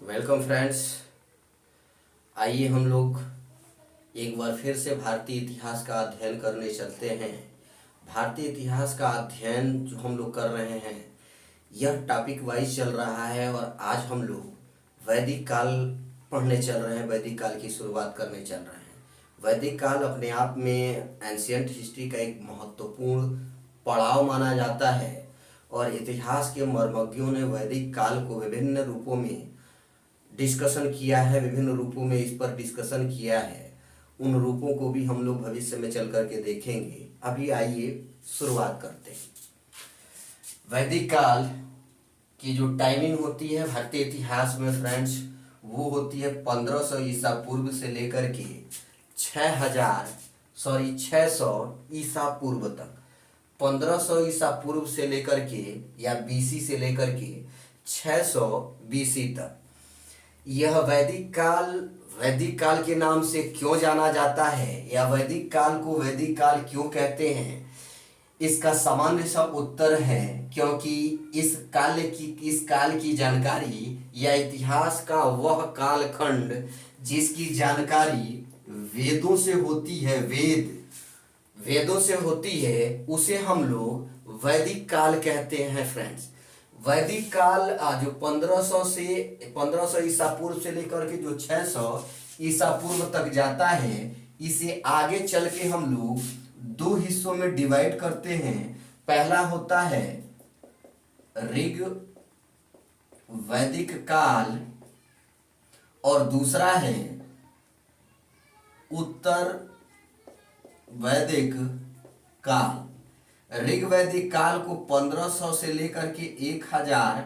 Welcome friends. आइए हम लोग एक बार फिर से भारतीय इतिहास का अध्ययन करने चलते हैं। भारतीय इतिहास का अध्ययन जो हम लोग कर रहे हैं यह टॉपिक वाइज चल रहा है और आज हम लोग वैदिक काल पढ़ने चल रहे हैं, वैदिक काल की शुरुआत करने चल रहे हैं। वैदिक काल अपने आप में एंशियंट हिस्ट्री का एक महत्वपूर्ण पड़ाव माना जाता है और इतिहास के मर्मज्ञों ने वैदिक काल को विभिन्न रूपों में डिस्कशन किया है, विभिन्न रूपों में इस पर डिस्कशन किया है। उन रूपों को भी हम लोग भविष्य में चल करके देखेंगे। अभी आइए शुरुआत करते हैं। वैदिक काल की जो टाइमिंग होती है भारतीय इतिहास में फ्रेंड्स, वो होती है 1500 ईसा पूर्व से लेकर के 600 ईसा पूर्व तक। 1500 ईसा पूर्व से लेकर के या बीसी से लेकर के 600 बीसी तक यह वैदिक काल के नाम से क्यों जाना जाता है या वैदिक काल को वैदिक काल क्यों कहते हैं, इसका सामान्य सा उत्तर है क्योंकि इस काल की जानकारी या इतिहास का वह कालखंड जिसकी जानकारी वेदों से होती है, वेदों से होती है, उसे हम लोग वैदिक काल कहते हैं फ्रेंड्स। वैदिक काल जो 1500 ईसा पूर्व से लेकर के जो 600 ईसा पूर्व तक जाता है, इसे आगे चल के हम लोग दो हिस्सों में डिवाइड करते हैं। पहला होता है ऋग वैदिक काल और दूसरा है उत्तर वैदिक काल। ऋग वैदिक काल को 1500 से लेकर के 1000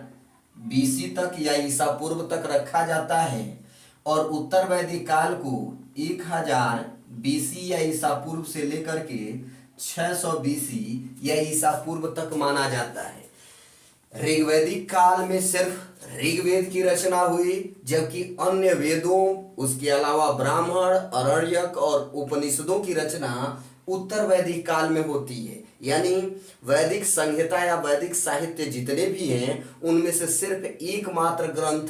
बीसी तक या ईसा पूर्व तक रखा जाता है और उत्तर वैदिक काल को 1000 बीसी या ईसा पूर्व से लेकर के 600 बीसी या ईसा पूर्व तक माना जाता है। ऋग्वैदिक काल में सिर्फ ऋग्वेद की रचना हुई, जबकि अन्य वेदों, उसके अलावा ब्राह्मण, आरण्यक और उपनिषदों की रचना उत्तर वैदिक काल में होती है। यानी वैदिक संहिता या वैदिक साहित्य जितने भी हैं उनमें से सिर्फ एकमात्र ग्रंथ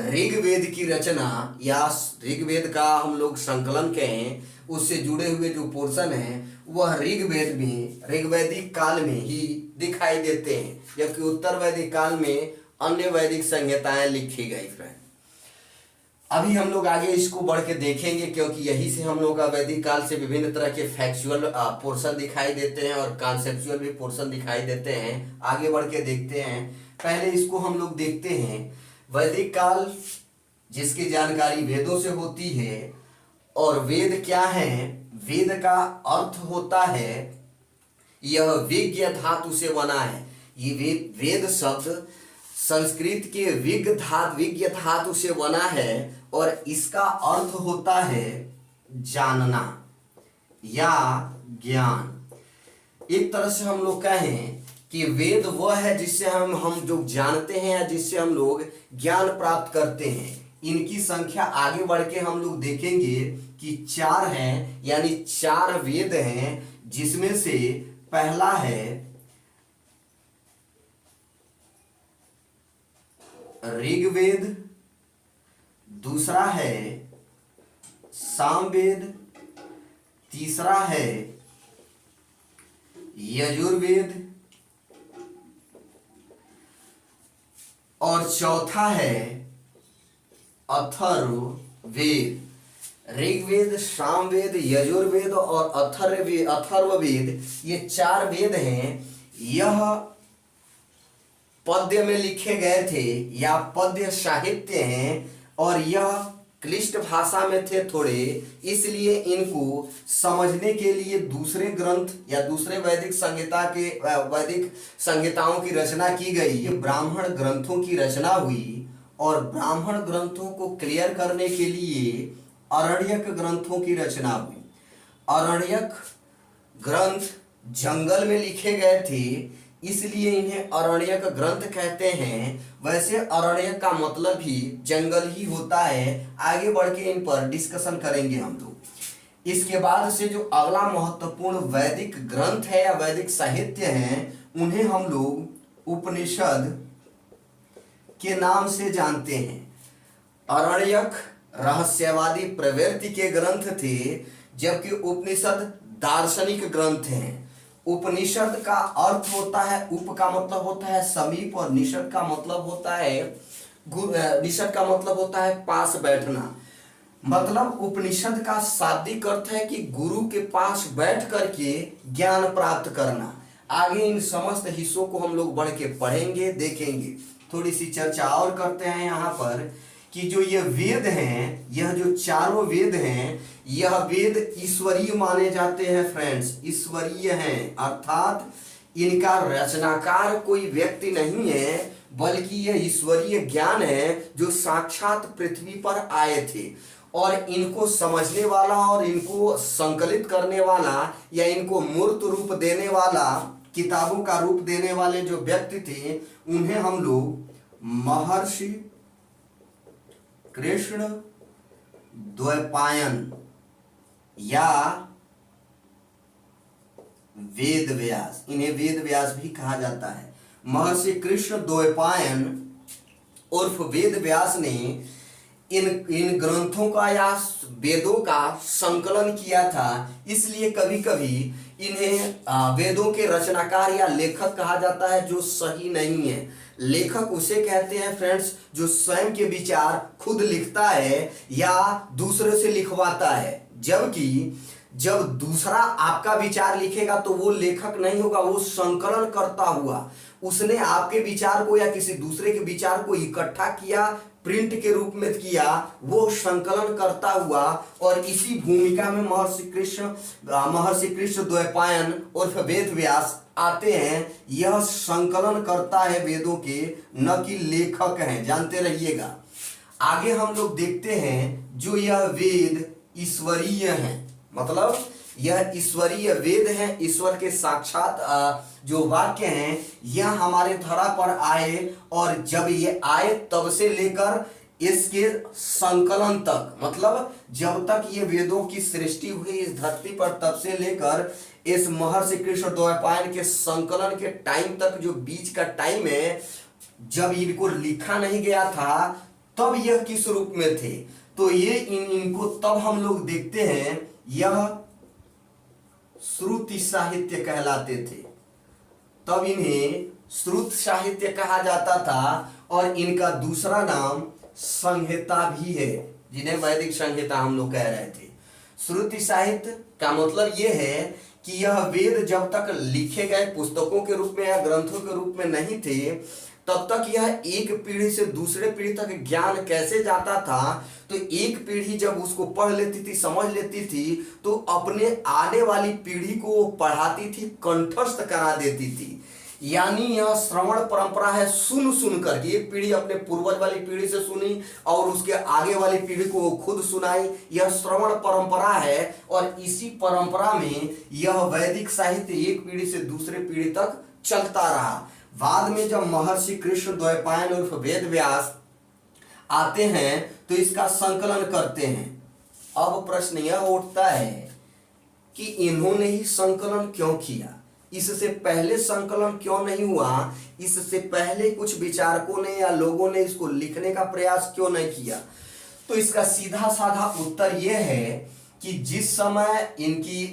ऋग्वेद की रचना या ऋग्वेद का हम लोग संकलन कहें, उससे जुड़े हुए जो पोर्शन हैं वह ऋग्वेद में ऋग्वैदिक काल में ही दिखाई देते हैं, जबकि उत्तर वैदिक काल में अन्य वैदिक संहिताएं लिखी गई फ्रेंड। अभी हम लोग आगे इसको बढ़ के देखेंगे क्योंकि यही से हम लोग का वैदिक काल से विभिन्न तरह के फैक्चुअल पोर्शन दिखाई देते हैं और कॉन्सेप्चुअल भी पोर्शन दिखाई देते हैं। आगे बढ़ के देखते हैं। पहले इसको हम लोग देखते हैं वैदिक काल जिसकी जानकारी वेदों से होती है। और वेद क्या है? वेद का अर्थ होता है यह विज्ञ धातु से बना है। ये वेद शब्द संस्कृत के विज्ञ धातु से बना है और इसका अर्थ होता है जानना या ज्ञान। एक तरह से हम लोग कहें कि वेद वह है जिससे हम जो जानते हैं या जिससे हम लोग ज्ञान प्राप्त करते हैं। इनकी संख्या आगे बढ़ के हम लोग देखेंगे कि 4 हैं, यानी 4 वेद हैं, जिसमें से पहला है ऋग्वेद, दूसरा है सामवेद, तीसरा है यजुर्वेद और चौथा है अथर्ववेद। ऋग्वेद, सामवेद, यजुर्वेद और अथर्ववेद ये 4 वेद हैं। यह पद्य में लिखे गए थे या पद्य साहित्य हैं और यह क्लिष्ट भाषा में थे थोड़े, इसलिए इनको समझने के लिए दूसरे ग्रंथ या दूसरे वैदिक संहिताओं की रचना की गई। ब्राह्मण ग्रंथों की रचना हुई और ब्राह्मण ग्रंथों को क्लियर करने के लिए आरण्यक ग्रंथों की रचना हुई। आरण्यक ग्रंथ जंगल में लिखे गए थे, इसलिए इन्हें आरण्यक ग्रंथ कहते हैं। वैसे आरण्यक का मतलब ही जंगल ही होता है। आगे बढ़ के इन पर डिस्कशन करेंगे हम लोग। इसके बाद से जो अगला महत्वपूर्ण वैदिक ग्रंथ है या वैदिक साहित्य हैं, उन्हें हम लोग उपनिषद के नाम से जानते हैं। आरण्यक रहस्यवादी प्रवृत्ति के ग्रंथ थे, जबकि उपनिषद दार्शनिक ग्रंथ हैं। उपनिषद का अर्थ होता है, उप का मतलब होता है समीप, और निषद का मतलब होता है निषद का मतलब होता है पास बैठना। मतलब उपनिषद का शाब्दिक अर्थ है कि गुरु के पास बैठ करके ज्ञान प्राप्त करना। आगे इन समस्त हिस्सों को हम लोग बढ़ के पढ़ेंगे, देखेंगे। थोड़ी सी चर्चा और करते हैं यहाँ पर कि जो ये वेद हैं, यह जो चारों वेद हैं, यह वेद ईश्वरीय माने जाते हैं फ्रेंड्स, ईश्वरीय हैं। अर्थात इनका रचनाकार कोई व्यक्ति नहीं है, बल्कि यह ईश्वरीय ज्ञान है जो साक्षात पृथ्वी पर आए थे। और इनको समझने वाला और इनको संकलित करने वाला या इनको मूर्त रूप देने वाला, किताबों का रूप देने वाले जो व्यक्ति थे, उन्हें हम लोग महर्षि कृष्ण द्वैपायन या वेद व्यास, इन्हें वेद व्यास भी कहा जाता है। महर्षि कृष्ण द्वैपायन उर्फ वेद व्यास ने इन ग्रंथों का या वेदों का संकलन किया था। इसलिए कभी कभी इन्हें वेदों के रचनाकार या लेखक कहा जाता है, जो सही नहीं है। लेखक उसे कहते हैं फ्रेंड्स जो स्वयं के विचार खुद लिखता है या दूसरे से लिखवाता है। जबकि जब दूसरा आपका विचार लिखेगा तो वो लेखक नहीं होगा, वो संकलन करता हुआ उसने आपके विचार को या किसी दूसरे के विचार को इकट्ठा किया, प्रिंट के रूप में किया, वो संकलन करता हुआ। और इसी भूमिका में महर्षि कृष्ण द्वैपायन उर्फ वेद व्यास आते हैं। यह संकलन करता है वेदों के, न कि लेखक हैं, जानते रहिएगा। आगे हम लोग देखते हैं जो यह वेद ईश्वरीय हैं, मतलब यह ईश्वरीय वेद हैं, ईश्वर के साक्षात जो वाक्य हैं, यह हमारे धरा पर आए। और जब ये आए तब से लेकर इसके संकलन तक, मतलब जब तक ये वेदों की सृष्टि हुई इस धरती पर, तब से लेकर इस महर्षि कृष्ण द्वैपायन के संकलन के टाइम तक, जो बीच का टाइम है जब इनको लिखा नहीं गया था, तब यह किस रूप में थे। तो ये इनको तब हम लोग देखते हैं, यह श्रुति साहित्य कहलाते थे। तब इन्हें श्रुत साहित्य कहा जाता था। और इनका दूसरा नाम संहिता भी है, जिन्हें वैदिक संहिता हम लोग कह रहे थे। श्रुति साहित्य का मतलब यह है कि यह वेद जब तक लिखे गए पुस्तकों के रूप में या ग्रंथों के रूप में नहीं थे, तब तक यह एक पीढ़ी से दूसरे पीढ़ी तक ज्ञान कैसे जाता था। तो एक पीढ़ी जब उसको पढ़ लेती थी, समझ लेती थी, तो अपने आने वाली पीढ़ी को पढ़ाती थी, कंठस्थ करा देती थी। यानी यह श्रवण परंपरा है, सुन सुन कर। एक पीढ़ी अपने पूर्वज वाली पीढ़ी से सुनी और उसके आगे वाली पीढ़ी को वो खुद सुनाई, यह श्रवण परंपरा है। और इसी परंपरा में यह वैदिक साहित्य एक पीढ़ी से दूसरे पीढ़ी तक चलता रहा। बाद में जब महर्षि कृष्ण द्वैपायन उर्फ वेद व्यास आते हैं तो इसका संकलन करते हैं। अब प्रश्न यह उठता है कि इन्होंने ही संकलन क्यों किया, इससे पहले संकलन क्यों नहीं हुआ, इससे पहले कुछ विचारकों ने या लोगों ने इसको लिखने का प्रयास क्यों नहीं किया। तो इसका सीधा साधा उत्तर यह है कि जिस समय इनकी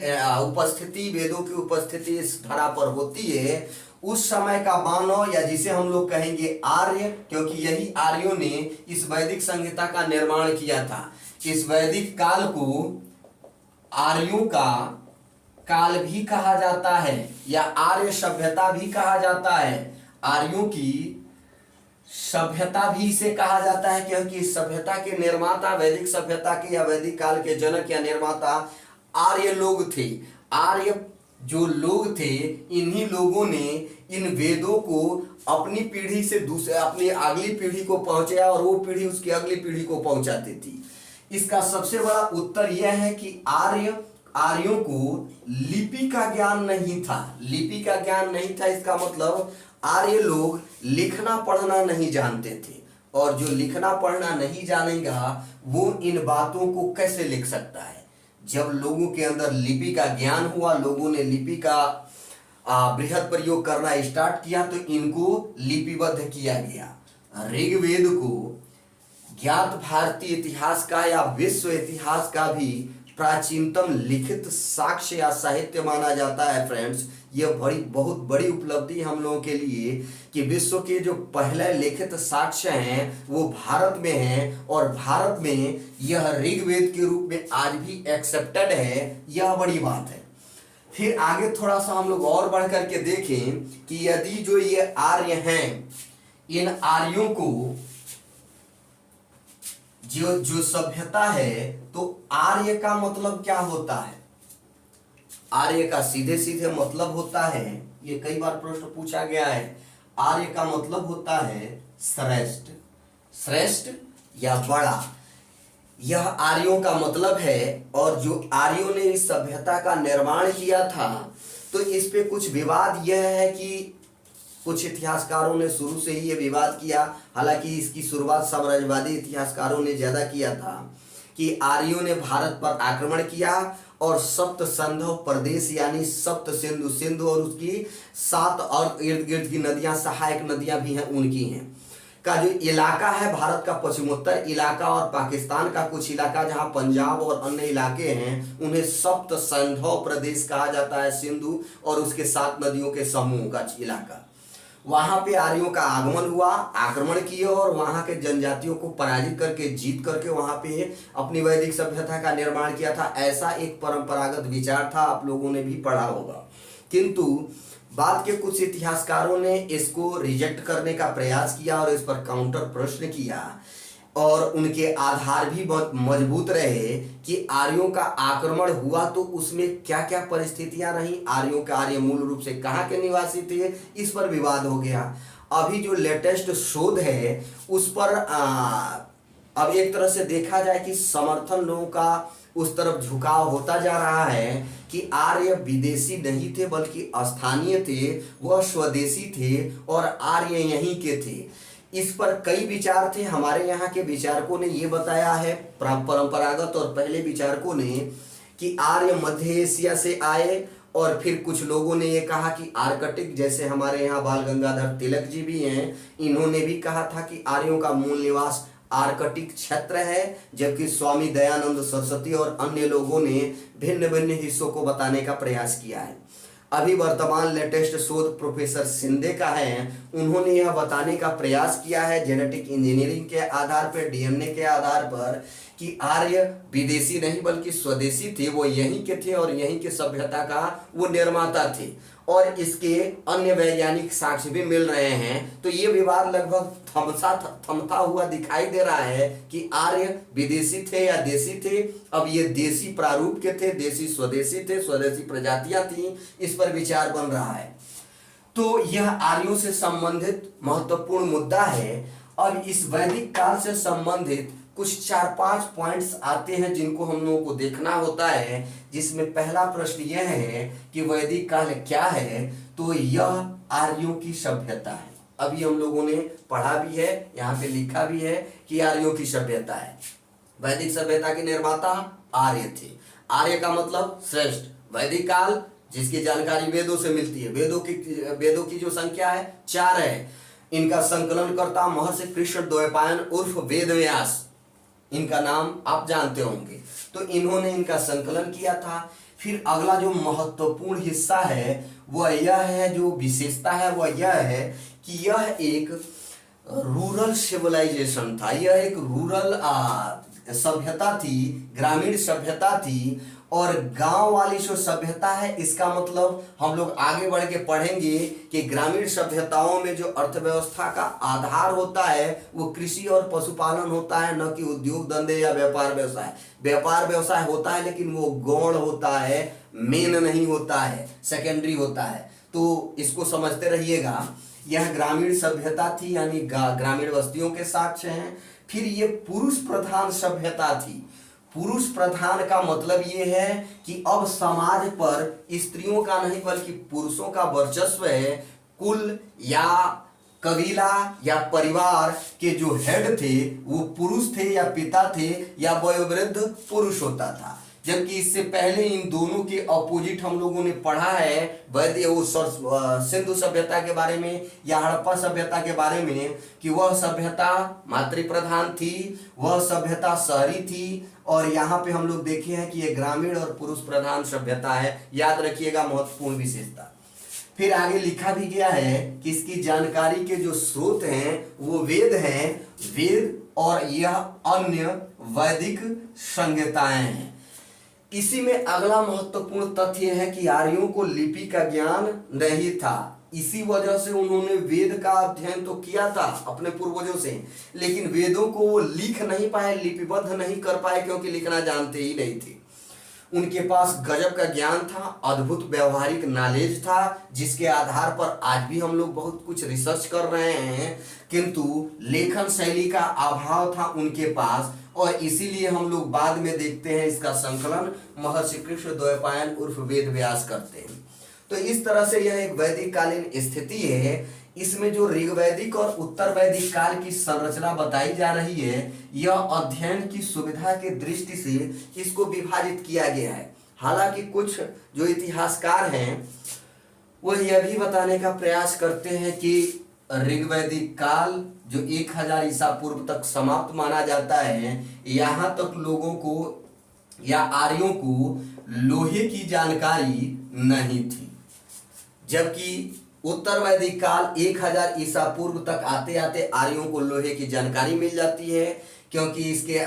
उपस्थिति, वेदों की उपस्थिति इस धरा पर होती है, उस समय का मानव, या जिसे हम लोग कहेंगे आर्य, क्योंकि यही आर्यों ने इस वैदिक संहिता का निर्माण किया था। इस वैदिक काल को आर्यों का काल भी कहा जाता है या आर्य सभ्यता भी कहा जाता है। आर्यों की सभ्यता भी इसे कहा जाता है, क्योंकि इस सभ्यता के निर्माता, वैदिक सभ्यता के या वैदिक काल के जनक या निर्माता आर्य लोग थे। आर्य जो लोग थे, इन्हीं लोगों ने इन वेदों को अपनी पीढ़ी से दूसरे, अपनी अगली पीढ़ी को पहुंचाया और वो पीढ़ी उसकी अगली पीढ़ी को पहुंचाती थी। इसका सबसे बड़ा उत्तर यह है कि आर्यों को लिपि का ज्ञान नहीं था। लिपि का ज्ञान नहीं था, इसका मतलब आर्य लोग लिखना पढ़ना नहीं जानते थे। और जो लिखना पढ़ना नहीं जानेगा वो इन बातों को कैसे लिख सकता है। जब लोगों के अंदर लिपि का ज्ञान हुआ, लोगों ने लिपि का बृहद प्रयोग करना स्टार्ट किया, तो इनको लिपिबद्ध किया गया। ऋग्वेद को ज्ञात भारतीय इतिहास का या विश्व इतिहास का भी प्राचीनतम लिखित साक्ष्य या साहित्य माना जाता है। फ्रेंड्स, यह बहुत बड़ी उपलब्धि हम लोगों के लिए कि विश्व के जो पहले लिखित साक्ष्य हैं वो भारत में हैं और भारत में यह ऋग्वेद के रूप में आज भी एक्सेप्टेड है। यह बड़ी बात है। फिर आगे थोड़ा सा हम लोग और बढ़ करके देखें कि यदि जो ये आर्य हैं, इन आर्यों को जो सभ्यता है, तो आर्य का मतलब क्या होता है? आर्य का सीधे सीधे मतलब होता है, ये कई बार प्रश्न पूछा गया है, आर्य का मतलब होता है श्रेष्ठ, श्रेष्ठ या बड़ा, यह आर्यों का मतलब है। और जो आर्यों ने इस सभ्यता का निर्माण किया था, तो इस पे कुछ विवाद यह है कि कुछ इतिहासकारों ने शुरू से ही ये विवाद किया, हालांकि इसकी शुरुआत साम्राज्यवादी इतिहासकारों ने ज्यादा किया था, कि आर्यों ने भारत पर आक्रमण किया और सप्त सिंधु प्रदेश यानी सप्त सिंधु, सिंधु और उसकी 7 और इर्द गिर्द की नदियां, सहायक नदियां भी हैं, उनकी हैं, का जो इलाका है भारत का पश्चिमोत्तर इलाका और पाकिस्तान का कुछ इलाका जहां पंजाब और अन्य इलाके हैं, उन्हें सप्त सिंधु प्रदेश कहा जाता है। सिंधु और उसके 7 नदियों के समूह का इलाका, वहां पे आर्यों का आगमन हुआ, आक्रमण किए और वहां के जनजातियों को पराजित करके, जीत करके वहां पे अपनी वैदिक सभ्यता का निर्माण किया था। ऐसा एक परंपरागत विचार था, आप लोगों ने भी पढ़ा होगा। किंतु बाद के कुछ इतिहासकारों ने इसको रिजेक्ट करने का प्रयास किया और इस पर काउंटर प्रश्न किया, और उनके आधार भी बहुत मजबूत रहे कि आर्यों का आक्रमण हुआ तो उसमें क्या क्या परिस्थितियां रहीं, आर्य मूल रूप से कहाँ के निवासी थे, इस पर विवाद हो गया। अभी जो लेटेस्ट शोध है उस पर अब एक तरह से देखा जाए कि समर्थन लोगों का उस तरफ झुकाव होता जा रहा है कि आर्य विदेशी नहीं थे बल्कि स्थानीय थे, वह स्वदेशी थे और आर्य यहीं के थे। इस पर कई विचार थे। हमारे यहाँ के विचारकों ने ये बताया है, परंपरागत और पहले विचारकों ने, कि आर्य मध्य एशिया से आए, और फिर कुछ लोगों ने ये कहा कि आर्कटिक, जैसे हमारे यहाँ बाल गंगाधर तिलक जी भी हैं, इन्होंने भी कहा था कि आर्यों का मूल निवास आर्कटिक क्षेत्र है, जबकि स्वामी दयानंद सरस्वती और अन्य लोगों ने भिन्न भिन्न हिस्सों को बताने का प्रयास किया है। अभी वर्तमान लेटेस्ट शोध प्रोफेसर शिंदे का है, उन्होंने यह बताने का प्रयास किया है जेनेटिक इंजीनियरिंग के आधार पर, डीएनए के आधार पर, कि आर्य विदेशी नहीं बल्कि स्वदेशी थे, वो यहीं के थे और यहीं के सभ्यता का वो निर्माता थे, और इसके अन्य वैज्ञानिक साक्ष्य भी मिल रहे हैं। तो ये विवाद लगभग थमता हुआ दिखाई दे रहा है कि आर्य विदेशी थे या देशी थे। अब ये देशी प्रारूप के थे, देशी स्वदेशी थे, स्वदेशी प्रजातियां थी, इस पर विचार बन रहा है। तो यह आर्यों से संबंधित महत्वपूर्ण मुद्दा है। और इस वैदिक काल से संबंधित कुछ 4-5 पॉइंट्स आते हैं जिनको हम लोगों को देखना होता है, जिसमें पहला प्रश्न यह है कि वैदिक काल क्या है। तो यह आर्यों की सभ्यता है। अभी हम लोगों ने पढ़ा भी है, यहाँ पे लिखा भी है कि आर्यों की सभ्यता है। वैदिक सभ्यता के निर्माता आर्य थे। आर्य का मतलब श्रेष्ठ। वैदिक काल जिसकी जानकारी वेदों से मिलती है, वेदों की जो संख्या है 4 है। इनका संकलन करता महर्षि कृष्ण द्वैपायन उर्फ वेद व्यास, इनका नाम आप जानते होंगे। तो इन्होंने इनका संकलन किया था। फिर अगला जो महत्वपूर्ण हिस्सा है वह यह है, जो विशेषता है वह यह है कि यह एक रूरल सिविलाइजेशन था। यह एक रूरल सभ्यता थी, ग्रामीण सभ्यता थी। और गांव वाली जो सभ्यता है, इसका मतलब हम लोग आगे बढ़ के पढ़ेंगे कि ग्रामीण सभ्यताओं में जो अर्थव्यवस्था का आधार होता है वो कृषि और पशुपालन होता है, न कि उद्योग धंधे या व्यापार व्यवसाय। व्यापार व्यवसाय होता है लेकिन वो गौण होता है, मेन नहीं होता है, सेकेंडरी होता है। तो इसको समझते रहिएगा। यह ग्रामीण सभ्यता थी, यानी ग्रामीण बस्तियों के साक्ष्य हैं। फिर ये पुरुष प्रधान सभ्यता थी। पुरुष प्रधान का मतलब ये है कि अब समाज पर स्त्रियों का नहीं बल्कि पुरुषों का वर्चस्व है। कुल या कबीला या परिवार के जो हेड थे वो पुरुष थे या पिता थे या वयोवृद्ध पुरुष होता था। जबकि इससे पहले इन दोनों के अपोजिट हम लोगों ने पढ़ा है वैद्य वो सिंधु सभ्यता के बारे में या हड़प्पा सभ्यता के बारे में कि वह सभ्यता मातृ प्रधान थी, वह सभ्यता शहरी थी, और यहाँ पे हम लोग देखे हैं कि ये ग्रामीण और पुरुष प्रधान सभ्यता है। याद रखिएगा महत्वपूर्ण विशेषता। फिर आगे लिखा भी गया है कि इसकी जानकारी के जो स्रोत हैं वो वेद हैं, वेद और यह अन्य वैदिक संहिताएं हैं। इसी में अगला महत्वपूर्ण तथ्य है कि आर्यों को लिपि का ज्ञान नहीं था। इसी वजह से उन्होंने वेद का अध्ययन तो किया था अपने पूर्वजों से, लेकिन वेदों को वो लिख नहीं पाए, लिपिबद्ध नहीं कर पाए, क्योंकि लिखना जानते ही नहीं थे। उनके पास गजब का ज्ञान था, अद्भुत व्यवहारिक नॉलेज था, जिसके आधार पर आज भी हम लोग बहुत कुछ रिसर्च कर रहे हैं, किंतु लेखन शैली का अभाव था उनके पास, और इसीलिए हम लोग बाद में देखते हैं इसका संकलन महर्षि कृष्ण द्वैपायन उर्फ वेद व्यास करते हैं। तो इस तरह से यह एक वैदिक कालीन स्थिति है। इसमें जो ऋग्वैदिक और उत्तर वैदिक काल की संरचना बताई जा रही है, यह अध्ययन की सुविधा के दृष्टि से इसको विभाजित किया गया है। हालांकि कुछ जो इतिहासकार हैं वह यह भी बताने का प्रयास करते हैं कि ऋग्वैदिक काल जो 1000 ईसा पूर्व तक समाप्त माना जाता है, यहाँ तक लोगों को या आर्यों को लोहे की जानकारी नहीं थी, जबकि उत्तर वैदिक काल 1000 ईसा पूर्व तक आते आते आर्यों को लोहे की जानकारी मिल जाती है, क्योंकि इसके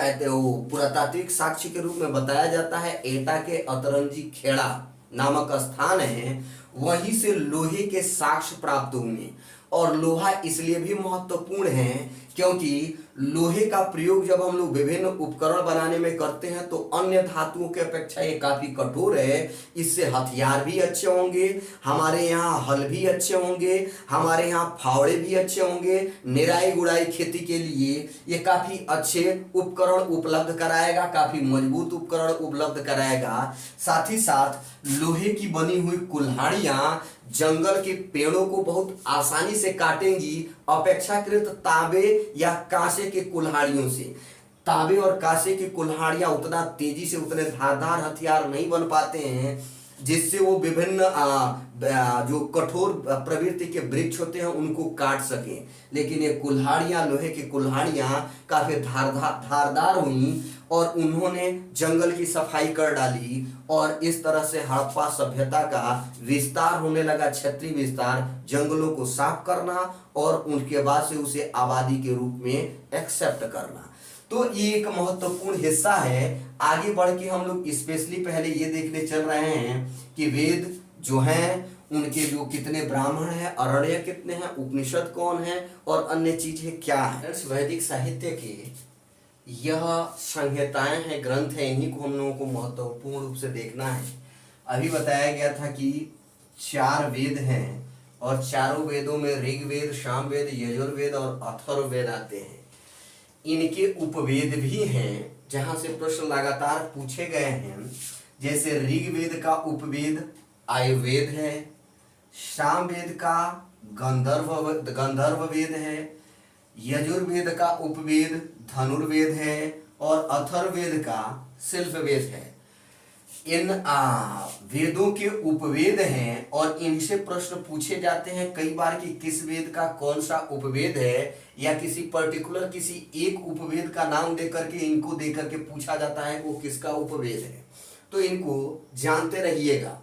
पुरातात्विक साक्ष्य के रूप में बताया जाता है एटा के अतरंजी खेड़ा नामक स्थान है, वहीं से लोहे के साक्ष्य प्राप्त हुए। और लोहा इसलिए भी महत्वपूर्ण है क्योंकि लोहे का प्रयोग जब हम लोग विभिन्न उपकरण बनाने में करते हैं तो अन्य धातुओं की अपेक्षा ये काफी कठोर है। इससे हथियार भी अच्छे होंगे, हमारे यहाँ हल भी अच्छे होंगे, हमारे यहाँ फावड़े भी अच्छे होंगे, निराई गुड़ाई खेती के लिए ये काफी अच्छे उपकरण उपलब्ध कराएगा, काफी मजबूत उपकरण उपलब्ध कराएगा। साथ ही साथ लोहे की बनी हुई कुल्हाड़ियां जंगल के पेड़ों को बहुत आसानी से काटेंगी अपेक्षाकृत तांबे या कांसे के कुल्हाड़ियों से। तांबे और कांसे की कुल्हाड़ियां उतना तेजी से उतने धारदार हथियार नहीं बन पाते हैं जिससे वो विभिन्न जो कठोर प्रवृत्ति के वृक्ष होते हैं उनको काट सकें, लेकिन ये कुल्हाड़ियां लोहे की कुल्हाड़ियां काफी धारदार हुई और उन्होंने जंगल की सफाई कर डाली और इस तरह से हड़प्पा सभ्यता का विस्तार होने लगा। क्षेत्रीय विस्तार, जंगलों को साफ करना और उनके बाद से उसे आबादी के रूप में एक्सेप्ट करना। तो ये एक महत्वपूर्ण हिस्सा है। आगे बढ़ के हम लोग स्पेशली पहले ये देखने चल रहे हैं कि वेद जो हैं उनके जो कितने ब्राह्मण हैं, अरण्य कितने हैं, उपनिषद कौन है और अन्य चीजें क्या है। वैदिक साहित्य के यह संहिताएं हैं, ग्रंथ हैं, इन्हीं को हम लोगों को महत्वपूर्ण रूप से देखना है। अभी बताया गया था कि 4 वेद हैं और चारों वेदों में ऋग्वेद, सामवेद, यजुर्वेद और अथर्ववेद आते हैं। इनके उपवेद भी हैं जहां से प्रश्न लगातार पूछे गए हैं। जैसे ऋग्वेद का उपवेद आयुर्वेद है, सामवेद का गंधर्व वेद है, यजुर्वेद का उपवेद धनुर्वेद है और अथर्ववेद का शिल्पवेद है। इन वेदों के उपवेद हैं और इनसे प्रश्न पूछे जाते हैं कई बार कि किस वेद का कौन सा उपवेद है, या किसी पर्टिकुलर किसी एक उपवेद का नाम देकर के इनको देकर के पूछा जाता है वो किसका उपवेद है। तो इनको जानते रहिएगा,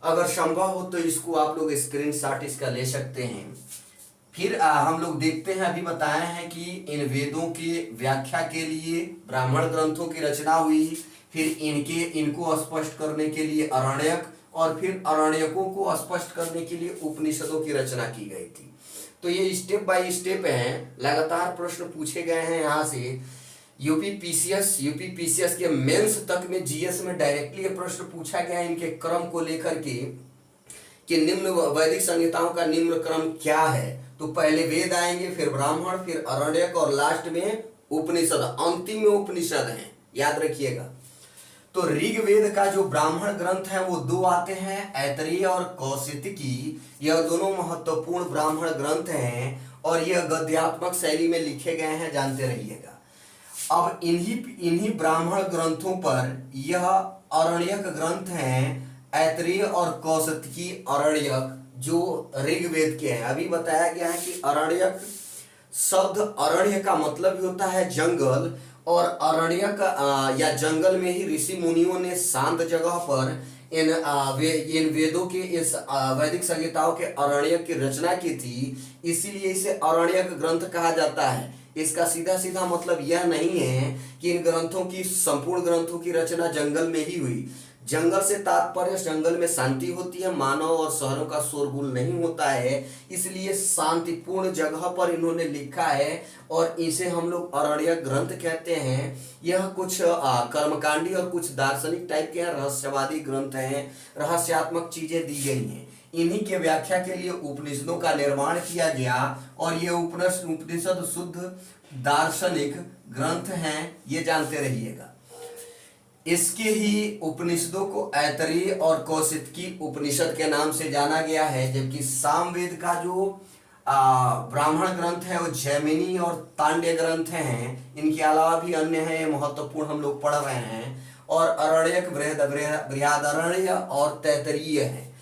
अगर संभव हो तो इसको आप लोग स्क्रीनशॉट इसका ले सकते हैं। फिर हम लोग देखते हैं, अभी बताया है कि इन वेदों की व्याख्या के लिए ब्राह्मण ग्रंथों की रचना हुई, फिर इनको स्पष्ट करने के लिए अरण्यक और फिर अरण्यकों को स्पष्ट करने के लिए उपनिषदों की रचना की गई थी। तो ये स्टेप बाय स्टेप हैं, लगातार प्रश्न पूछे गए हैं। यहाँ से यूपीपीसीएस के मेंस तक में जीएस में डायरेक्टली ये प्रश्न पूछा गया है इनके क्रम को लेकर के कि निम्न वैदिक संहिताओं का निम्न क्रम क्या है। तो पहले वेद आएंगे, फिर ब्राह्मण, फिर अरण्यक और लास्ट में उपनिषद, अंतिम में उपनिषद हैं, याद रखिएगा। तो ऋग्वेद का जो ब्राह्मण ग्रंथ है वो 2 आते हैं, ऐतरेय और कौशिकी। यह दोनों महत्वपूर्ण ब्राह्मण ग्रंथ हैं और यह गद्यात्मक शैली में लिखे गए हैं, जानते रहिएगा। अब इन्हीं इन्हीं ब्राह्मण ग्रंथों पर यह अरण्यक ग्रंथ हैं, ऐतरेय और कौशिकी अरण्यक, जो ऋग्वेद के हैं। अभी बताया गया है कि अरण्यक शब्द, अरण्य का मतलब भी होता है जंगल, और अरण्यक या जंगल में ही ऋषि मुनियों ने शांत जगह पर इन वेदों के, इस वैदिक संहिताओं के अरण्यक की रचना की थी, इसीलिए इसे अरण्यक ग्रंथ कहा जाता है। इसका सीधा सीधा मतलब यह नहीं है कि इन ग्रंथों की, संपूर्ण ग्रंथों की रचना जंगल में ही हुई। जंगल से तात्पर्य जंगल में शांति होती है, मानव और शहरों का शोरगुल नहीं होता है, इसलिए शांतिपूर्ण जगह पर इन्होंने लिखा है और इसे हम लोग अरण्यक ग्रंथ कहते हैं। यह कुछ कर्मकांडी और कुछ दार्शनिक टाइप के हैं, रहस्यवादी ग्रंथ हैं, रहस्यात्मक चीजें दी गई हैं। इन्हीं के व्याख्या के लिए उपनिषदों का निर्माण किया गया और ये उपनिषद शुद्ध दार्शनिक ग्रंथ हैं, ये जानते रहिएगा। इसके ही उपनिषदों को ऐतरेय और कौशिकी उपनिषद के नाम से जाना गया है, जबकि सामवेद का जो ब्राह्मण ग्रंथ है वो जैमिनी और तांड्य ग्रंथ हैं। इनके अलावा भी अन्य हैं, महत्वपूर्ण हम लोग पढ़ रहे हैं। और अरण्यक बृहदारण्य और तैतरीय है,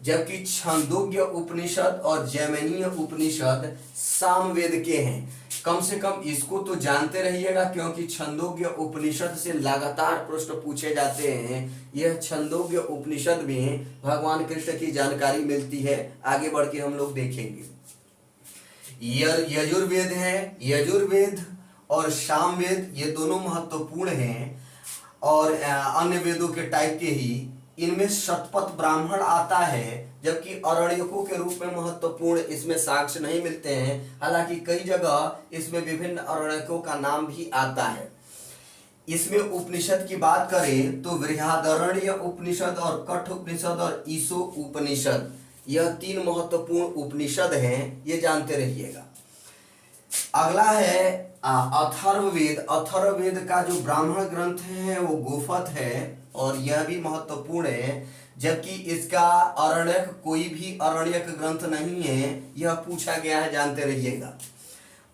जबकि छंदोग्य उपनिषद और जैमिनीय उपनिषद सामवेद के हैं। कम से कम इसको तो जानते रहिएगा, क्योंकि छंदोग्य उपनिषद से लगातार प्रश्न पूछे जाते हैं। यह छंदोग्य उपनिषद में भगवान कृष्ण की जानकारी मिलती है। आगे बढ़ के हम लोग देखेंगे। यजुर्वेद है, यजुर्वेद और सामवेद ये दोनों महत्वपूर्ण हैं और अन्य वेदों के टाइप के ही। इनमें शतपथ ब्राह्मण आता है, जबकि अरण्यकों के रूप में महत्वपूर्ण इसमें साक्ष्य नहीं मिलते हैं। हालांकि कई जगह इसमें विभिन्न अरण्यकों का नाम भी आता है। इसमें उपनिषद की बात करें तो बृहदारण्य उपनिषद और कठ उपनिषद और ईशो उपनिषद, यह तीन महत्वपूर्ण उपनिषद हैं, ये जानते रहिएगा। अगला है अथर्ववेद। अथर्ववेद का जो ब्राह्मण ग्रंथ है वो गोफत है और यह भी महत्वपूर्ण है, जबकि इसका अरण्यक कोई भी अरण्यक ग्रंथ नहीं है, यह पूछा गया है, जानते रहिएगा।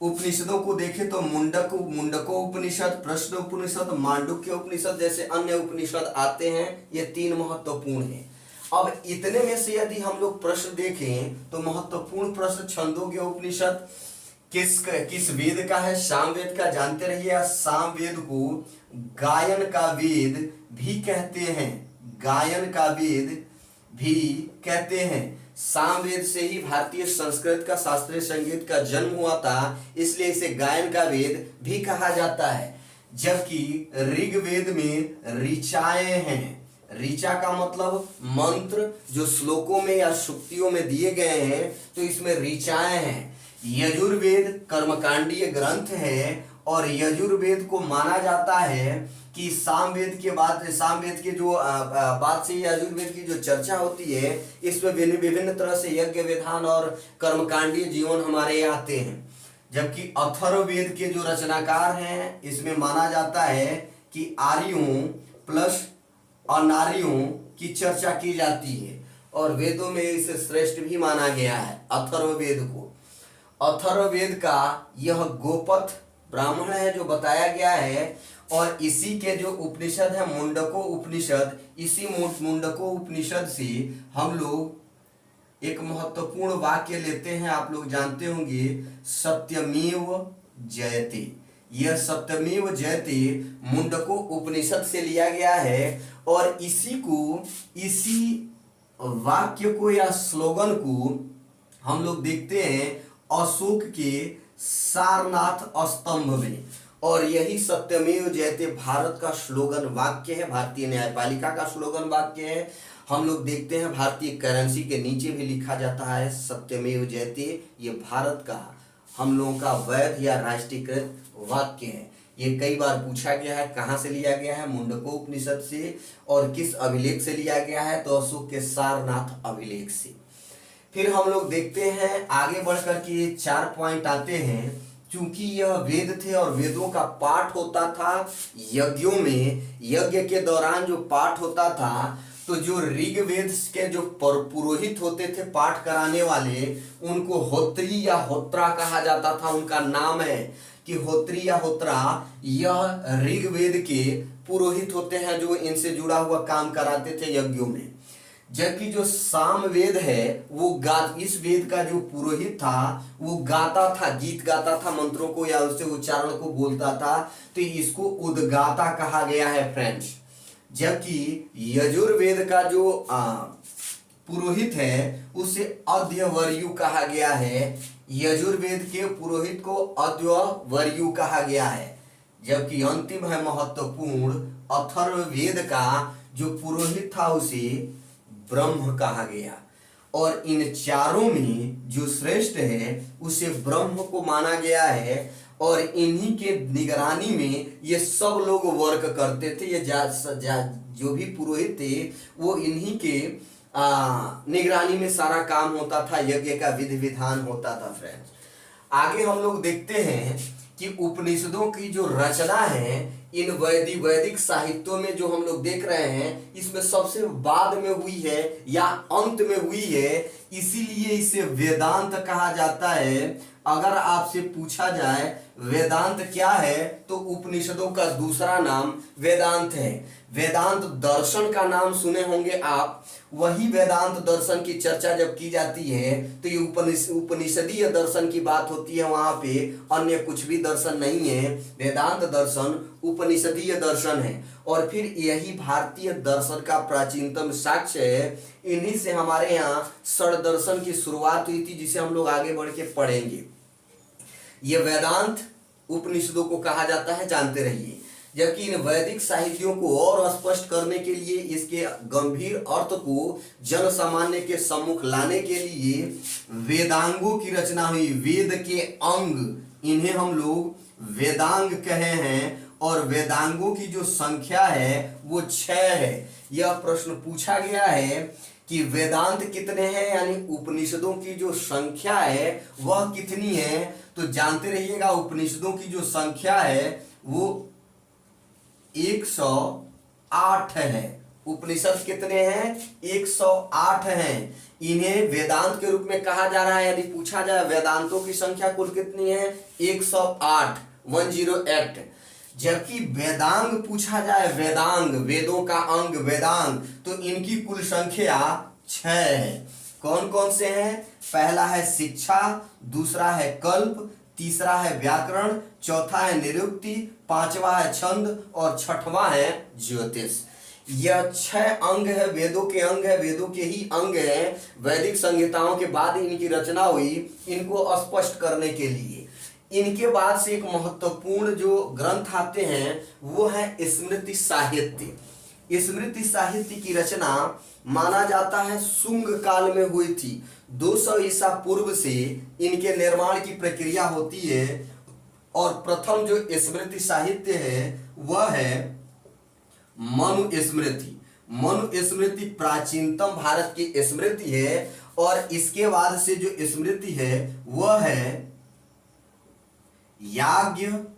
उपनिषदों को देखें तो मुंडको उपनिषद, प्रश्न उपनिषद, मांडुक्य उपनिषद जैसे अन्य उपनिषद आते हैं। ये तीन महत्वपूर्ण हैं। अब इतने में से यदि हम लोग प्रश्न देखें तो महत्वपूर्ण प्रश्न छंदोग्य उपनिषद किस वेद का है? सामवेद का। जानते रहिए, सामवेद को गायन का वेद भी कहते हैं, गायन का वेद भी कहते हैं। सामवेद से ही भारतीय संस्कृत का, शास्त्रीय संगीत का जन्म हुआ था, इसलिए इसे गायन का वेद भी कहा जाता है। जबकि ऋग्वेद में ऋचाएं हैं। ऋचा का मतलब मंत्र जो श्लोकों में या सूक्तियों में दिए गए हैं, तो इसमें ऋचाएं हैं। यजुर्वेद कर्मकांडीय ग्रंथ है और यजुर्वेद को माना जाता है कि सामवेद के बाद, सामवेद के जो बाद से यजुर्वेद की जो चर्चा होती है, इसमें विभिन्न तरह से यज्ञ विधान और कर्मकांडीय जीवन हमारे यहाँ आते हैं। जबकि अथर्ववेद के जो रचनाकार हैं, इसमें माना जाता है कि आर्यों प्लस अनार्यों की चर्चा की जाती है और वेदों में इसे श्रेष्ठ भी माना गया है अथर्ववेद को। अथर्ववेद का यह गोपथ ब्राह्मण है जो बताया गया है, और इसी के जो उपनिषद है मुंडको उपनिषद, इसी मुंडको उपनिषद से हम लोग एक महत्वपूर्ण वाक्य लेते हैं। आप लोग जानते होंगे, सत्यमेव जयते। यह सत्यमेव जयते मुंडको उपनिषद से लिया गया है और इसी वाक्य को या स्लोगन को हम लोग देखते हैं अशोक के सारनाथ स्तंभ में। और यही सत्यमेव जयते भारत का स्लोगन वाक्य है, भारतीय न्यायपालिका का स्लोगन वाक्य है। हम लोग देखते हैं भारतीय करेंसी के नीचे भी लिखा जाता है सत्यमेव जयते। ये भारत का, हम लोगों का वैध या राष्ट्रीयकृत वाक्य है। ये कई बार पूछा गया है, कहाँ से लिया गया है? मुंडको उपनिषद से। और किस अभिलेख से लिया गया है? तो अशोक के सारनाथ अभिलेख से। फिर हम लोग देखते हैं आगे बढ़कर के ये 4 पॉइंट आते हैं। क्योंकि यह वेद थे और वेदों का पाठ होता था यज्ञों में, यज्ञ के दौरान जो पाठ होता था, तो जो ऋग्वेद के जो पुरोहित होते थे पाठ कराने वाले, उनको होत्री या होत्रा कहा जाता था, उनका नाम है। कि होत्री या होत्रा यह ऋग्वेद के पुरोहित होते हैं जो इनसे जुड़ा हुआ काम कराते थे यज्ञों में। जबकि जो सामवेद है वो इस वेद का जो पुरोहित था वो गाता था, गीत गाता था, मंत्रों को या उससे उच्चारण को बोलता था, तो इसको उद्गाता कहा गया है फ्रेंड्स। जबकि यजुर्वेद का जो पुरोहित है उसे अध्यवर्यु कहा गया है। यजुर्वेद के पुरोहित को अध्यवर्यु कहा गया है। जबकि अंतिम है महत्वपूर्ण, अथर्ववेद का जो पुरोहित था उसे ब्रह्म कहा गया। और इन चारों में जो श्रेष्ठ है उसे ब्रह्म को माना गया है। और इन्हीं के निगरानी में ये सब लोग वर्क करते थे। ये जो भी पुरोहित थे वो इन्हीं के निगरानी में सारा काम होता था, यज्ञ का विधि विधान होता था फ्रेंड्स। आगे हम लोग देखते हैं कि उपनिषदों की जो रचना है इन वैदिक साहित्यों में जो हम लोग देख रहे हैं इसमें सबसे बाद में हुई है या अंत में हुई है, इसीलिए इसे वेदांत कहा जाता है। अगर आपसे पूछा जाए वेदांत क्या है तो उपनिषदों का दूसरा नाम वेदांत है। वेदांत दर्शन का नाम सुने होंगे आप, वही वेदांत दर्शन की चर्चा जब की जाती है तो ये उपनिषदीय दर्शन की बात होती है, वहां पे अन्य कुछ भी दर्शन नहीं है। वेदांत दर्शन उपनिषदीय दर्शन है और फिर यही भारतीय दर्शन का प्राचीनतम साक्ष्य है। इन्हीं से हमारे यहाँ षड दर्शन की शुरुआत हुई थी, जिसे हम लोग आगे बढ़ के पढ़ेंगे। ये वेदांत उपनिषदों को कहा जाता है, जानते रहिए। जबकि इन वैदिक साहित्यों को और स्पष्ट करने के लिए, इसके गंभीर अर्थ को जन सामान्य के सम्मुख लाने के लिए वेदांगों की रचना हुई। वेद के अंग, इन्हें हम लोग वेदांग कहे हैं। और वेदांगों की जो संख्या है वो 6 है। यह प्रश्न पूछा गया है कि वेदांत कितने हैं, यानी उपनिषदों की जो संख्या है वह कितनी है। तो जानते रहिएगा उपनिषदों की जो संख्या है वो 108 है। उपनिषद कितने हैं? 108 हैं। इन्हें वेदांत के रूप में कहा जा रहा है। यदि पूछा जाए वेदांतों की संख्या कुल कितनी है, 108, 108। जबकि वेदांग पूछा जाए, वेदांग वेदों का अंग वेदांग, तो इनकी कुल संख्या 6 है। कौन कौन से हैं? पहला है शिक्षा, दूसरा है कल्प, तीसरा है व्याकरण, चौथा है निरुक्ति, पांचवा है छंद और छठवां है ज्योतिष। यह 6 अंग है, वेदों के अंग है, वेदों के ही अंग है। वैदिक संहिताओं के बाद इनकी रचना हुई इनको स्पष्ट करने के लिए। इनके बाद से एक महत्वपूर्ण जो ग्रंथ आते हैं वो है स्मृति साहित्य। स्मृति साहित्य की रचना माना जाता है शुंग काल में हुई थी। 200 ईसा पूर्व से इनके निर्माण की प्रक्रिया होती है। और प्रथम जो स्मृति साहित्य है वह है मनुस्मृति। मनुस्मृति प्राचीनतम भारत की स्मृति है। और इसके बाद से जो स्मृति है वह है याज्ञवल्क्य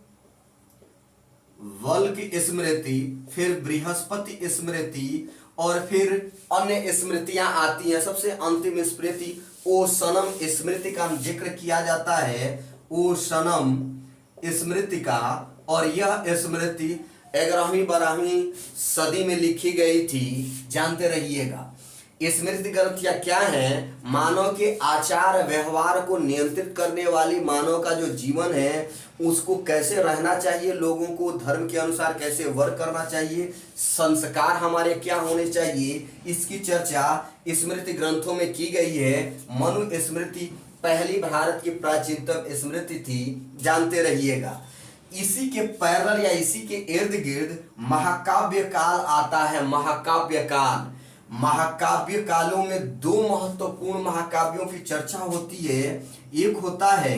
स्मृति, फिर बृहस्पति स्मृति और फिर अन्य स्मृतियां आती हैं। सबसे अंतिम स्मृति ओशनम स्मृति का जिक्र किया जाता है, ओशनम स्मृति का। और यह स्मृति 11वीं 12वीं सदी में लिखी गई थी, जानते रहिएगा। स्मृति ग्रंथ या क्या है? मानव के आचार व्यवहार को नियंत्रित करने वाली, मानव का जो जीवन है उसको कैसे रहना चाहिए, लोगों को धर्म के अनुसार कैसे वर्क करना चाहिए, संस्कार हमारे क्या होने चाहिए, इसकी चर्चा स्मृति ग्रंथों में की गई है। मनु स्मृति पहली भारत की प्राचीनतम स्मृति थी, जानते रहिएगा। इसी के पैरेलल या इसी के इर्द गिर्द महाकाव्य काल आता है। महाकाव्य काल, महाकाव्य कालों में 2 महत्वपूर्ण महाकाव्यों की चर्चा होती है। एक होता है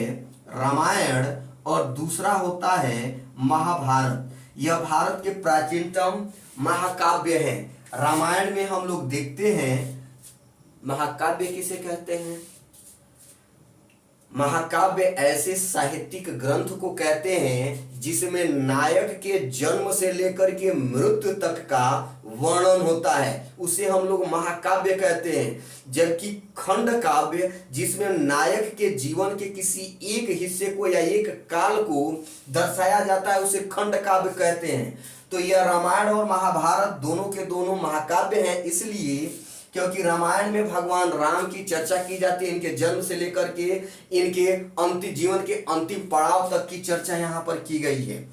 रामायण और दूसरा होता है महाभारत। यह भारत के प्राचीनतम महाकाव्य है। रामायण में हम लोग देखते हैं, महाकाव्य किसे कहते हैं? महाकाव्य ऐसे साहित्यिक ग्रंथ को कहते हैं जिसमें नायक के जन्म से लेकर के मृत्यु तक का वर्णन होता है, उसे हम लोग महाकाव्य कहते हैं। जबकि खंड काव्य जिसमें नायक के जीवन के किसी एक हिस्से को या एक काल को दर्शाया जाता है, उसे खंड काव्य कहते हैं। तो यह रामायण और महाभारत दोनों के दोनों महाकाव्य हैं, इसलिए क्योंकि रामायण में भगवान राम की चर्चा की जाती है, इनके जन्म से लेकर के इनके अंतिम जीवन के अंतिम पड़ाव तक की चर्चा यहाँ पर की गई है।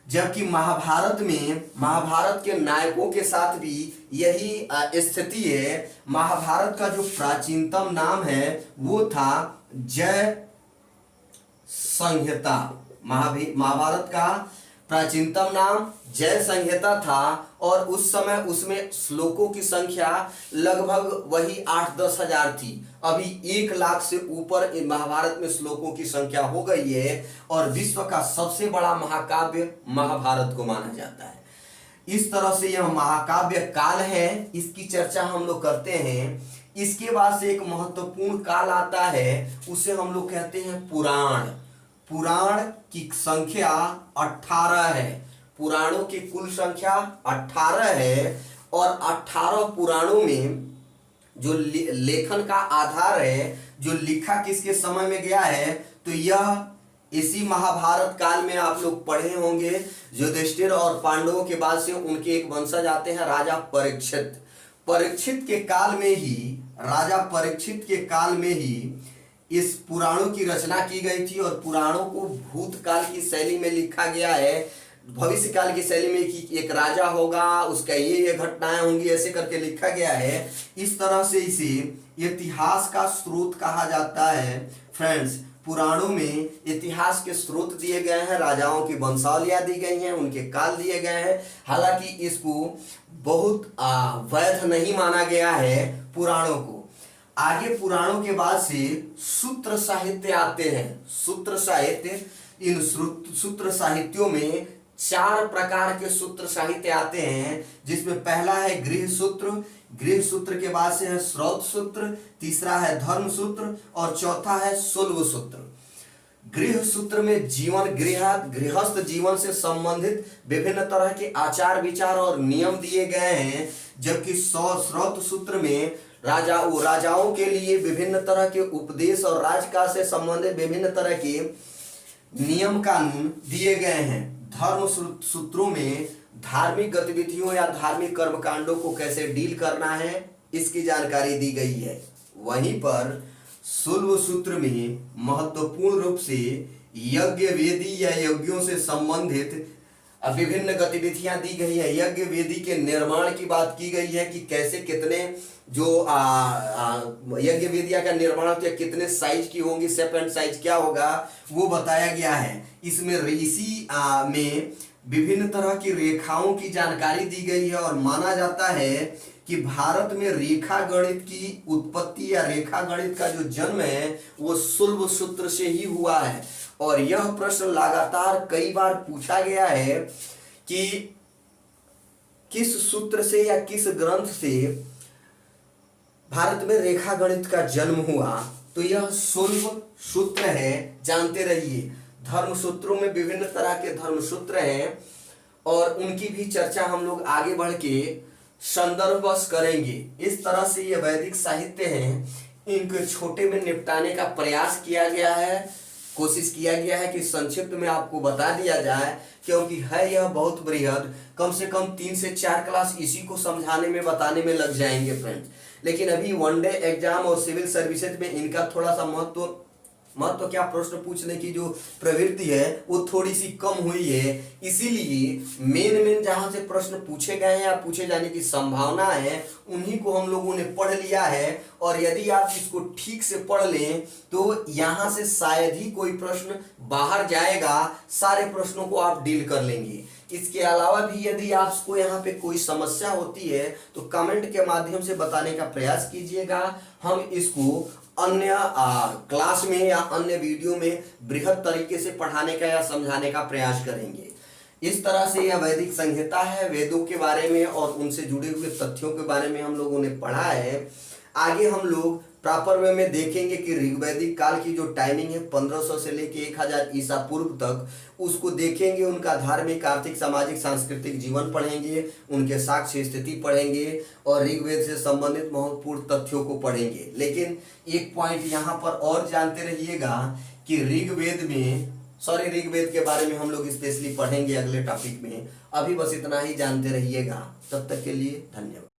जबकि महाभारत में महाभारत के नायकों के साथ भी यही स्थिति है। महाभारत का जो प्राचीनतम नाम है वो था जय संहिता। महाभारत का प्राचीनतम नाम जय संहिता था और उस समय उसमें श्लोकों की संख्या लगभग वही 8-10 हजार थी। अभी 1 लाख से ऊपर महाभारत में श्लोकों की संख्या हो गई है और विश्व का सबसे बड़ा महाकाव्य महाभारत को माना जाता है। इस तरह से यह महाकाव्य काल है, इसकी चर्चा हम लोग करते हैं। इसके बाद से एक महत्वपूर्ण काल आता है, उसे हम लोग कहते हैं पुराण। पुराण की संख्या 18 है। पुराणों की कुल संख्या 18 है और 18 पुराणों में जो लेखन का आधार है, जो लिखा किसके समय में गया है, तो यह इसी महाभारत काल में आप लोग पढ़े होंगे। युधिष्ठिर और पांडवों के बाद से उनके एक वंशज आते हैं राजा परीक्षित। परीक्षित के काल में ही, राजा परीक्षित के काल में ही इस पुराणों की रचना की गई थी और पुराणों को भूतकाल की शैली में लिखा गया है, भविष्य काल की शैली में कि एक राजा होगा, उसका ये घटनाएं होंगी, ऐसे करके लिखा गया है। इस तरह से इसे इतिहास का स्रोत कहा जाता है। फ्रेंड्स, पुराणों में इतिहास के स्रोत दिए गए हैं, राजाओं की वंशावलियां दी गई हैं, उनके काल दिए गए हैं। हालांकि इसको बहुत वैध नहीं माना गया है पुराणों को। आगे पुराणों के बाद से सूत्र साहित्य आते हैं। सूत्र साहित्य, इन सूत्र साहित्यों में 4 प्रकार के सूत्र साहित्य आते हैं, जिसमें पहला है गृह सूत्र, गृह सूत्र के बाद से है श्रौत सूत्र, तीसरा है धर्म सूत्र और चौथा है शुल्ब सूत्र। गृह सूत्र में जीवन गृहस्थ जीवन से संबंधित विभिन्न तरह के आचार विचार और नियम दिए गए हैं। जबकि श्रौत सूत्र में राजाओं के लिए विभिन्न तरह के उपदेश और राजकाज से संबंधित विभिन्न तरह के नियम कानून दिए गए हैं। धर्म सूत्रों में धार्मिक गतिविधियों या धार्मिक कर्मकांडों को कैसे डील करना है, इसकी जानकारी दी गई है। वहीं पर शुल्ब सूत्र में महत्वपूर्ण रूप से यज्ञ वेदी या यज्ञों से संबंधित विभिन्न गतिविधियां दी गई है। यज्ञ वेदी के निर्माण की बात की गई है कि कैसे कितने जो यज्ञ वेदियां का निर्माण होता है, कितने साइज की होंगी, शेप एंड साइज क्या होगा, वो बताया गया है। इसमें इसी में विभिन्न तरह की रेखाओं की जानकारी दी गई है और माना जाता है कि भारत में रेखा गणित की उत्पत्ति या रेखा गणित का जो जन्म है वो शुल्ब सूत्र से ही हुआ है। और यह प्रश्न लगातार कई बार पूछा गया है कि किस सूत्र से या किस ग्रंथ से भारत में रेखा गणित का जन्म हुआ, तो यह शुल्ब सूत्र है, जानते रहिए। धर्म सूत्रों में विभिन्न तरह के धर्म सूत्र हैं और उनकी भी चर्चा हम लोग आगे बढ़ के संदर्भवश करेंगे। इस तरह से ये वैदिक साहित्य हैं, इनको छोटे में निपटाने का प्रयास किया गया है, कोशिश किया गया है कि संक्षिप्त में आपको बता दिया जाए, क्योंकि है यह बहुत बृहद। कम से कम 3 से 4 क्लास इसी को समझाने में बताने में लग जाएंगे फ्रेंड्स। लेकिन अभी वनडे एग्जाम और सिविल सर्विसेज में इनका थोड़ा सा महत्व क्या, प्रश्न पूछने की जो प्रवृत्ति है वो थोड़ी सी कम हुई है। इसीलिए मेन जहां से प्रश्न पूछे गए हैं या पूछे जाने की संभावना है, उन्हीं को हम लोगों ने पढ़ लिया है। और यदि आप इसको ठीक से पढ़ लें तो यहां से शायद ही कोई प्रश्न बाहर जाएगा, सारे प्रश्नों को आप डील कर लेंगे। इसके अलावा भी यदि आपको यहाँ पे कोई समस्या होती है तो कमेंट के माध्यम से बताने का प्रयास कीजिएगा। हम इसको अन्य क्लास में या अन्य वीडियो में बृहद तरीके से पढ़ाने का या समझाने का प्रयास करेंगे। इस तरह से यह वैदिक संहिता है, वेदों के बारे में और उनसे जुड़े हुए तथ्यों के बारे में हम लोगों ने पढ़ा है। आगे हम लोग प्रॉपर वे में देखेंगे कि ऋग्वैदिक काल की जो टाइमिंग है 1500 से लेके 1000 ईसा पूर्व तक, उसको देखेंगे। उनका धार्मिक, आर्थिक, सामाजिक, सांस्कृतिक जीवन पढ़ेंगे, उनके साक्ष्य स्थिति पढ़ेंगे और ऋग्वेद से संबंधित महत्वपूर्ण तथ्यों को पढ़ेंगे। लेकिन एक पॉइंट यहाँ पर और जानते रहिएगा कि ऋग्वेद के बारे में हम लोग स्पेशली पढ़ेंगे अगले टॉपिक में। अभी बस इतना ही जानते रहिएगा। तब तक के लिए धन्यवाद।